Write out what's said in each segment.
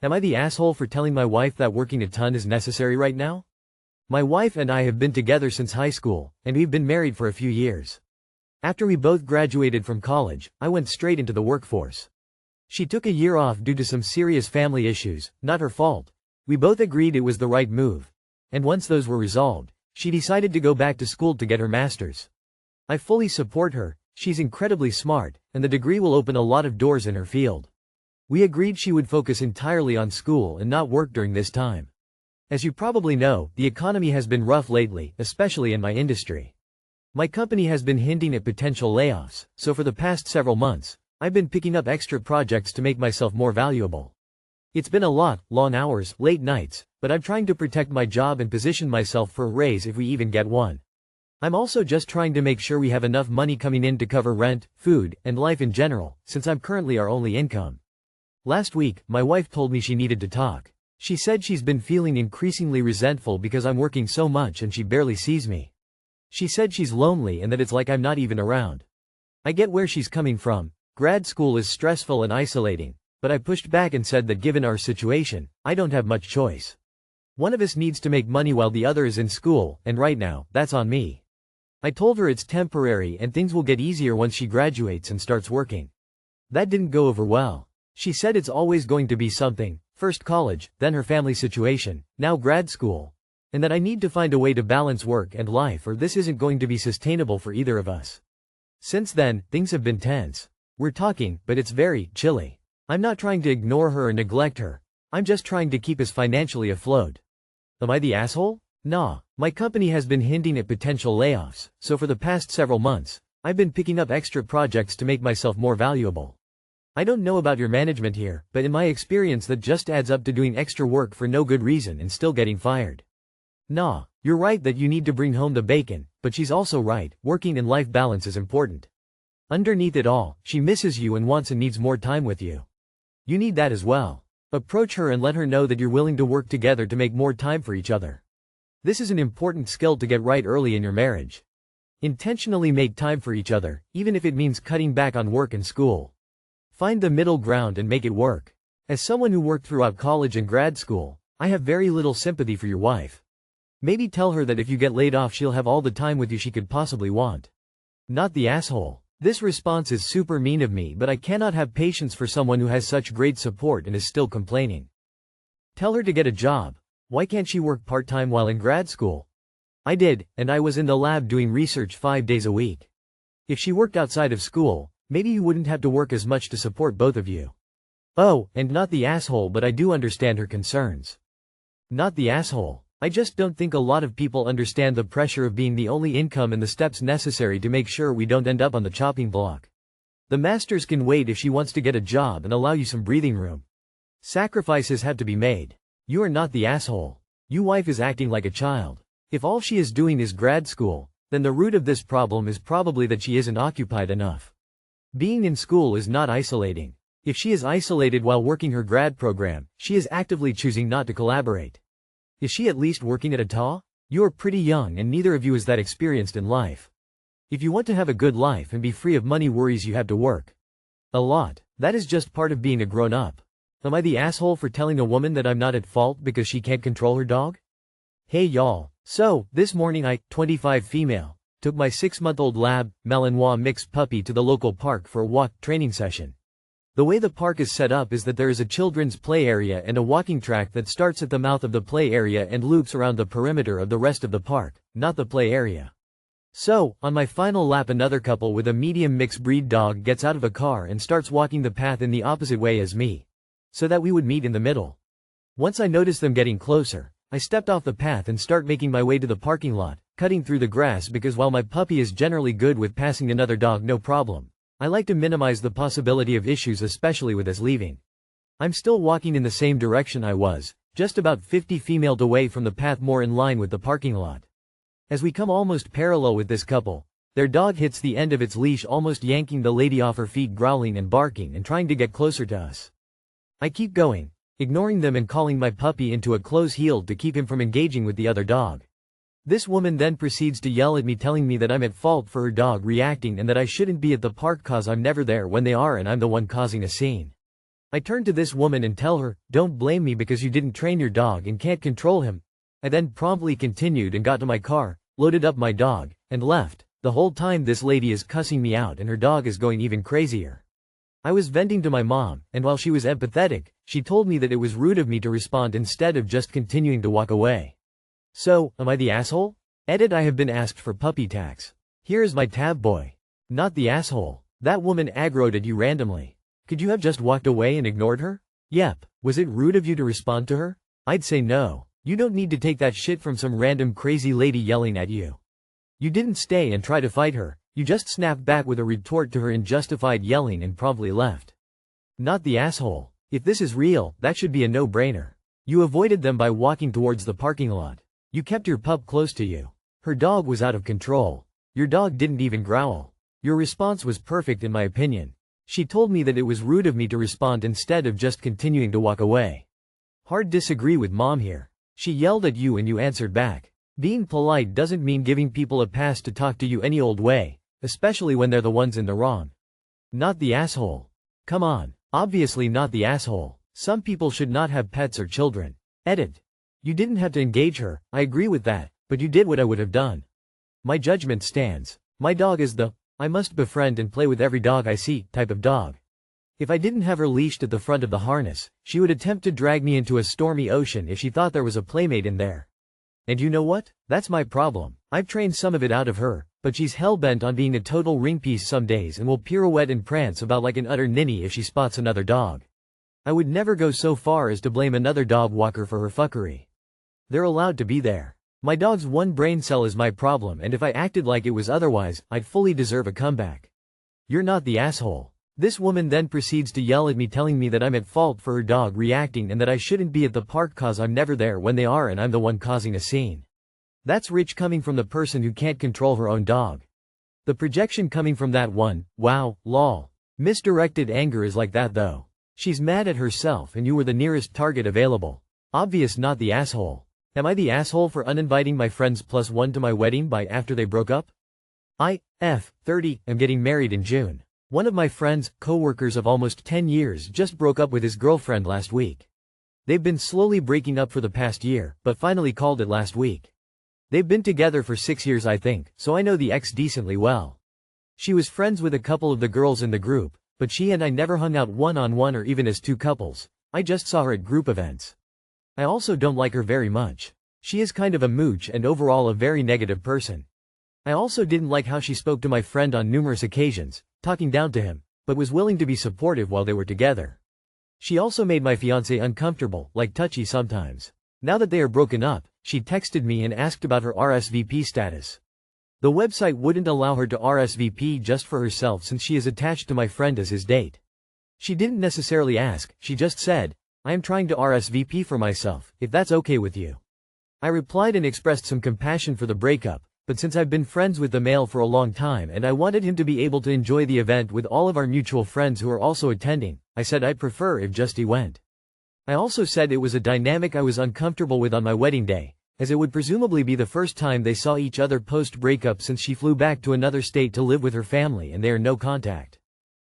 Am I the asshole for telling my wife that working a ton is necessary right now? My wife and I have been together since high school, and we've been married for a few years. After we both graduated from college, I went straight into the workforce. She took a year off due to some serious family issues, not her fault. We both agreed it was the right move. And once those were resolved, she decided to go back to school to get her master's. I fully support her, she's incredibly smart, and the degree will open a lot of doors in her field. We agreed she would focus entirely on school and not work during this time. As you probably know, the economy has been rough lately, especially in my industry. My company has been hinting at potential layoffs, so for the past several months, I've been picking up extra projects to make myself more valuable. It's been a lot, long hours, late nights, but I'm trying to protect my job and position myself for a raise if we even get one. I'm also just trying to make sure we have enough money coming in to cover rent, food, and life in general, since I'm currently our only income. Last week, my wife told me she needed to talk. She said she's been feeling increasingly resentful because I'm working so much and she barely sees me. She said she's lonely and that it's like I'm not even around. I get where she's coming from. Grad school is stressful and isolating, but I pushed back and said that given our situation, I don't have much choice. One of us needs to make money while the other is in school, and right now, that's on me. I told her it's temporary and things will get easier once she graduates and starts working. That didn't go over well. She said it's always going to be something, first college, then her family situation, now grad school, and that I need to find a way to balance work and life or this isn't going to be sustainable for either of us. Since then, things have been tense. We're talking, but it's very chilly. I'm not trying to ignore her or neglect her. I'm just trying to keep us financially afloat. Am I the asshole? Nah. My company has been hinting at potential layoffs, so for the past several months, I've been picking up extra projects to make myself more valuable. I don't know about your management here, but in my experience that just adds up to doing extra work for no good reason and still getting fired. Nah, you're right that you need to bring home the bacon, but she's also right, working and life balance is important. Underneath it all, she misses you and wants and needs more time with you. You need that as well. Approach her and let her know that you're willing to work together to make more time for each other. This is an important skill to get right early in your marriage. Intentionally make time for each other, even if it means cutting back on work and school. Find the middle ground and make it work. As someone who worked throughout college and grad school, I have very little sympathy for your wife. Maybe tell her that if you get laid off she'll have all the time with you she could possibly want. Not the asshole. This response is super mean of me, but I cannot have patience for someone who has such great support and is still complaining. Tell her to get a job. Why can't she work part-time while in grad school? I did, and I was in the lab doing research 5 days a week. If she worked outside of school, maybe you wouldn't have to work as much to support both of you. Oh, and not the asshole, but I do understand her concerns. Not the asshole. I just don't think a lot of people understand the pressure of being the only income and the steps necessary to make sure we don't end up on the chopping block. The masters can wait if she wants to get a job and allow you some breathing room. Sacrifices have to be made. You are not the asshole. Your wife is acting like a child. If all she is doing is grad school, then the root of this problem is probably that she isn't occupied enough. Being in school is not isolating. If she is isolated while working her grad program, she is actively choosing not to collaborate. Is she at least working at a TA? You are pretty young and neither of you is that experienced in life. If you want to have a good life and be free of money worries you have to work a lot. That is just part of being a grown-up. Am I the asshole for telling a woman that I'm not at fault because she can't control her dog? Hey y'all. So, this morning I, 25 female, took my 6-month-old lab, Malinois mixed puppy to the local park for a walk training session. The way the park is set up is that there is a children's play area and a walking track that starts at the mouth of the play area and loops around the perimeter of the rest of the park, not the play area. So, on my final lap another couple with a medium mixed breed dog gets out of a car and starts walking the path in the opposite way as me, so that we would meet in the middle. Once I noticed them getting closer, I stepped off the path and start making my way to the parking lot, cutting through the grass because while my puppy is generally good with passing another dog no problem, I like to minimize the possibility of issues especially with us leaving. I'm still walking in the same direction I was, just about 50 feet away from the path more in line with the parking lot. As we come almost parallel with this couple, their dog hits the end of its leash almost yanking the lady off her feet growling and barking and trying to get closer to us. I keep going, ignoring them and calling my puppy into a close heel to keep him from engaging with the other dog. This woman then proceeds to yell at me telling me that I'm at fault for her dog reacting and that I shouldn't be at the park cause I'm never there when they are and I'm the one causing a scene. I turn to this woman and tell her, don't blame me because you didn't train your dog and can't control him. I then promptly continued and got to my car, loaded up my dog, and left. The whole time this lady is cussing me out and her dog is going even crazier. I was venting to my mom, and while she was empathetic, she told me that it was rude of me to respond instead of just continuing to walk away. So, am I the asshole? Edit: I have been asked for puppy tax. Here is my tab boy. Not the asshole. That woman aggroed at you randomly. Could you have just walked away and ignored her? Yep. Was it rude of you to respond to her? I'd say no. You don't need to take that shit from some random crazy lady yelling at you. You didn't stay and try to fight her, you just snapped back with a retort to her unjustified yelling and promptly left. Not the asshole. If this is real, that should be a no-brainer. You avoided them by walking towards the parking lot. You kept your pup close to you. Her dog was out of control. Your dog didn't even growl. Your response was perfect in my opinion. She told me that it was rude of me to respond instead of just continuing to walk away. Hard disagree with mom here. She yelled at you and you answered back. Being polite doesn't mean giving people a pass to talk to you any old way, especially when they're the ones in the wrong. Not the asshole. Come on. Obviously not the asshole. Some people should not have pets or children. Edit. You didn't have to engage her, I agree with that, but you did what I would have done. My judgment stands. My dog is the, I must befriend and play with every dog I see, type of dog. If I didn't have her leashed at the front of the harness, she would attempt to drag me into a stormy ocean if she thought there was a playmate in there. And you know what? That's my problem. I've trained some of it out of her, but she's hell-bent on being a total ringpiece some days and will pirouette and prance about like an utter ninny if she spots another dog. I would never go so far as to blame another dog walker for her fuckery. They're allowed to be there. My dog's one brain cell is my problem, and if I acted like it was otherwise, I'd fully deserve a comeback. You're not the asshole. This woman then proceeds to yell at me, telling me that I'm at fault for her dog reacting and that I shouldn't be at the park cause I'm never there when they are and I'm the one causing a scene. That's rich coming from the person who can't control her own dog. The projection coming from that one, wow, lol. Misdirected anger is like that though. She's mad at herself and you were the nearest target available. Obvious not the asshole. Am I the asshole for uninviting my friends +1 to my wedding by after they broke up? I, 30, am getting married in June. One of my friends, co-workers of almost 10 years just broke up with his girlfriend last week. They've been slowly breaking up for the past year, but finally called it last week. They've been together for 6 years I think, so I know the ex decently well. She was friends with a couple of the girls in the group, but she and I never hung out one-on-one or even as two couples. I just saw her at group events. I also don't like her very much. She is kind of a mooch and overall a very negative person. I also didn't like how she spoke to my friend on numerous occasions, talking down to him, but was willing to be supportive while they were together. She also made my fiancé uncomfortable, like touchy sometimes. Now that they are broken up, she texted me and asked about her RSVP status. The website wouldn't allow her to RSVP just for herself since she is attached to my friend as his date. She didn't necessarily ask, she just said, I am trying to RSVP for myself, if that's okay with you. I replied and expressed some compassion for the breakup, but since I've been friends with the male for a long time and I wanted him to be able to enjoy the event with all of our mutual friends who are also attending, I said I'd prefer if just he went. I also said it was a dynamic I was uncomfortable with on my wedding day, as it would presumably be the first time they saw each other post-breakup since she flew back to another state to live with her family and they are no contact.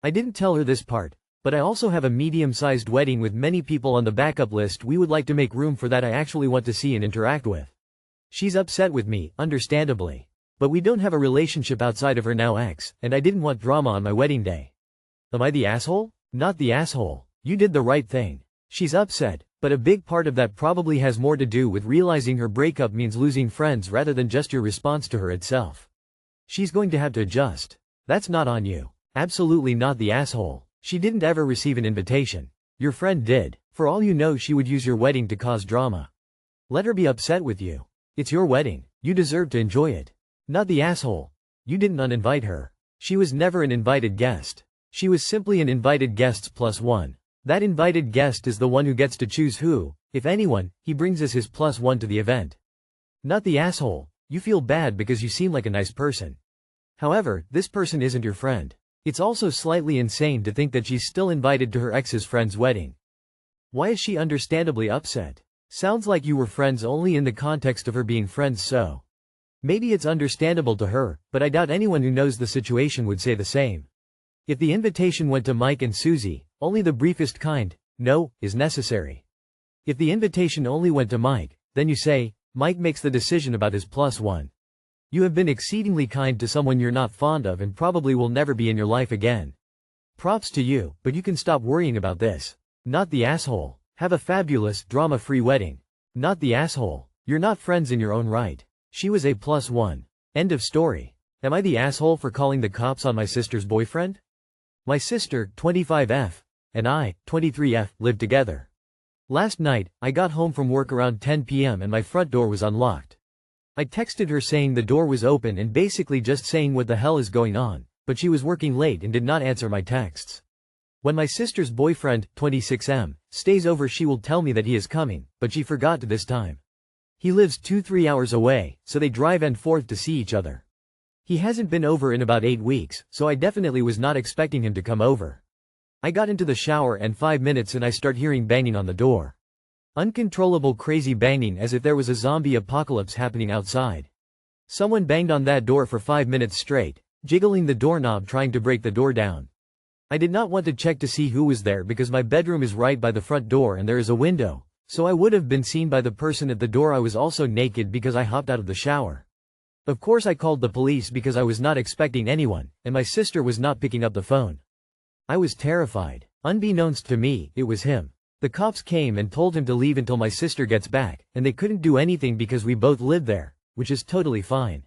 I didn't tell her this part, but I also have a medium-sized wedding with many people on the backup list we would like to make room for that I actually want to see and interact with. She's upset with me, understandably. But we don't have a relationship outside of her now ex, and I didn't want drama on my wedding day. Am I the asshole? Not the asshole. You did the right thing. She's upset, but a big part of that probably has more to do with realizing her breakup means losing friends rather than just your response to her itself. She's going to have to adjust. That's not on you. Absolutely not the asshole. She didn't ever receive an invitation. Your friend did. For all you know, she would use your wedding to cause drama. Let her be upset with you. It's your wedding. You deserve to enjoy it. Not the asshole. You didn't uninvite her. She was never an invited guest. She was simply an invited guests +1. That invited guest is the one who gets to choose who, if anyone, he brings as his +1 to the event. Not the asshole. You feel bad because you seem like a nice person. However, this person isn't your friend. It's also slightly insane to think that she's still invited to her ex's friend's wedding. Why is she understandably upset? Sounds like you were friends only in the context of her being friends, so. Maybe it's understandable to her, but I doubt anyone who knows the situation would say the same. If the invitation went to Mike and Susie, Only the briefest kind, no, is necessary. If the invitation only went to Mike, then you say, Mike makes the decision about his +1. You have been exceedingly kind to someone you're not fond of and probably will never be in your life again. Props to you, but you can stop worrying about this. Not the asshole. Have a fabulous, drama-free wedding. Not the asshole. You're not friends in your own right. She was a +1. End of story. Am I the asshole for calling the cops on my sister's boyfriend? My sister, 25F, and I, 23F, lived together. Last night, I got home from work around 10 p.m. and my front door was unlocked. I texted her saying the door was open and basically just saying what the hell is going on, but she was working late and did not answer my texts. When my sister's boyfriend, 26M, stays over she will tell me that he is coming, but she forgot to this time. He lives 2-3 hours away, so they drive and forth to see each other. He hasn't been over in about 8 weeks, so I definitely was not expecting him to come over. I got into the shower and 5 minutes and I start hearing banging on the door. Uncontrollable crazy banging as if there was a zombie apocalypse happening outside. Someone banged on that door for 5 minutes straight, jiggling the doorknob trying to break the door down. I did not want to check to see who was there because my bedroom is right by the front door and there is a window, so I would have been seen by the person at the door. I was also naked because I hopped out of the shower. Of course I called the police because I was not expecting anyone, and my sister was not picking up the phone. I was terrified. Unbeknownst to me, it was him. The cops came and told him to leave until my sister gets back, and they couldn't do anything because we both lived there, which is totally fine.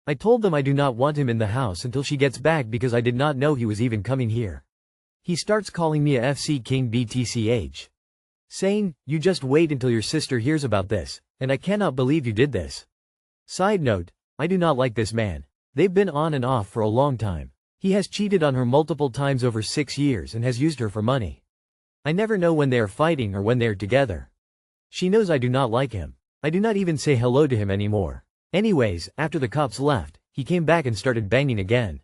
I told them I do not want him in the house until she gets back because I did not know he was even coming here. He starts calling me a FC King BTCH. Saying, you just wait until your sister hears about this, and I cannot believe you did this. Side note, I do not like this man. They've been on and off for a long time. He has cheated on her multiple times over 6 years and has used her for money. I never know when they are fighting or when they are together. She knows I do not like him. I do not even say hello to him anymore. Anyways, after the cops left, he came back and started banging again.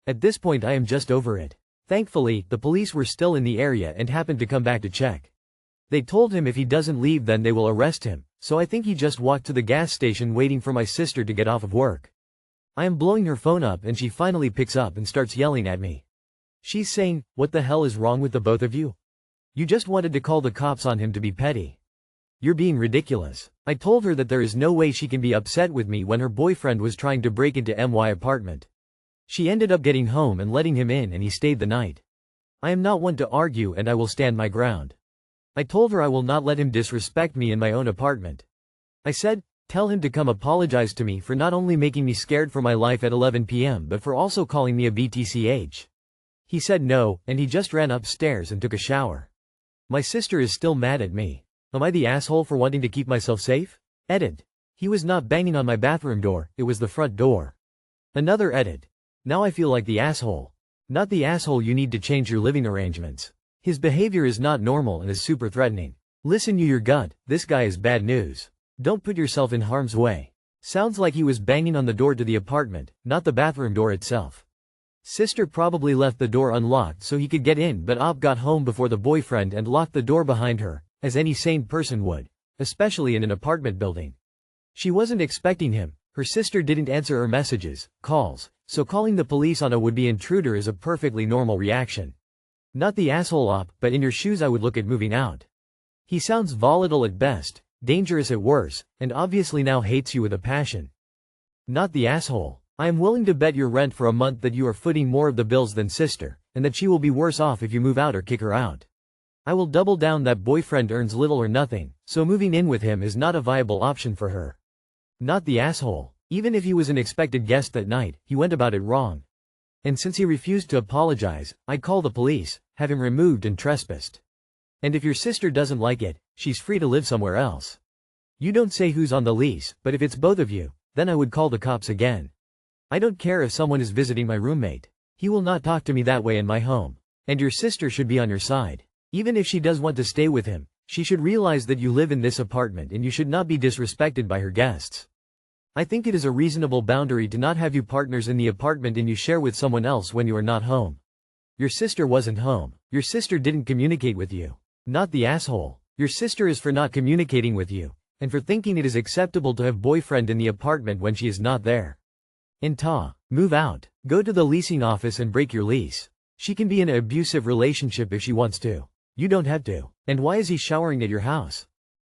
At this point I am just over it. Thankfully, the police were still in the area and happened to come back to check. They told him if he doesn't leave then they will arrest him, so I think he just walked to the gas station waiting for my sister to get off of work. I am blowing her phone up and she finally picks up and starts yelling at me. She's saying, what the hell is wrong with the both of you? You just wanted to call the cops on him to be petty. You're being ridiculous. I told her that there is no way she can be upset with me when her boyfriend was trying to break into my apartment. She ended up getting home and letting him in and he stayed the night. I am not one to argue and I will stand my ground. I told her I will not let him disrespect me in my own apartment. I said, tell him to come apologize to me for not only making me scared for my life at 11 p.m. but for also calling me a BTCH. He said no, and he just ran upstairs and took a shower. My sister is still mad at me. Am I the asshole for wanting to keep myself safe? Edit. He was not banging on my bathroom door, it was the front door. Another edit. Now I feel like the asshole. Not the asshole, you need to change your living arrangements. His behavior is not normal and is super threatening. Listen to your gut, this guy is bad news. Don't put yourself in harm's way. Sounds like he was banging on the door to the apartment, not the bathroom door itself. Sister probably left the door unlocked so he could get in, but got home before the boyfriend and locked the door behind her, as any sane person would, especially in an apartment building. She wasn't expecting him. Her sister didn't answer her messages, calls, so calling the police on a would-be intruder is a perfectly normal reaction. Not the asshole but in your shoes I would look at moving out. He sounds volatile at best, dangerous at worst, and obviously now hates you with a passion. Not the asshole. I am willing to bet your rent for a month that you are footing more of the bills than sister, and that she will be worse off if you move out or kick her out. I will double down that boyfriend earns little or nothing, so moving in with him is not a viable option for her. Not the asshole. Even if he was an expected guest that night, he went about it wrong. And since he refused to apologize, I'd call the police, have him removed and trespassed. And if your sister doesn't like it, she's free to live somewhere else. You don't say who's on the lease, but if it's both of you, then I would call the cops again. I don't care if someone is visiting my roommate. He will not talk to me that way in my home. And your sister should be on your side. Even if she does want to stay with him, she should realize that you live in this apartment and you should not be disrespected by her guests. I think it is a reasonable boundary to not have you partners in the apartment and you share with someone else when you are not home. Your sister wasn't home. Your sister didn't communicate with you. Not the asshole. Your sister is for not communicating with you, and for thinking it is acceptable to have boyfriend in the apartment when she is not there. Move out. Go to the leasing office and break your lease. She can be in an abusive relationship if she wants to. You don't have to. And why is he showering at your house?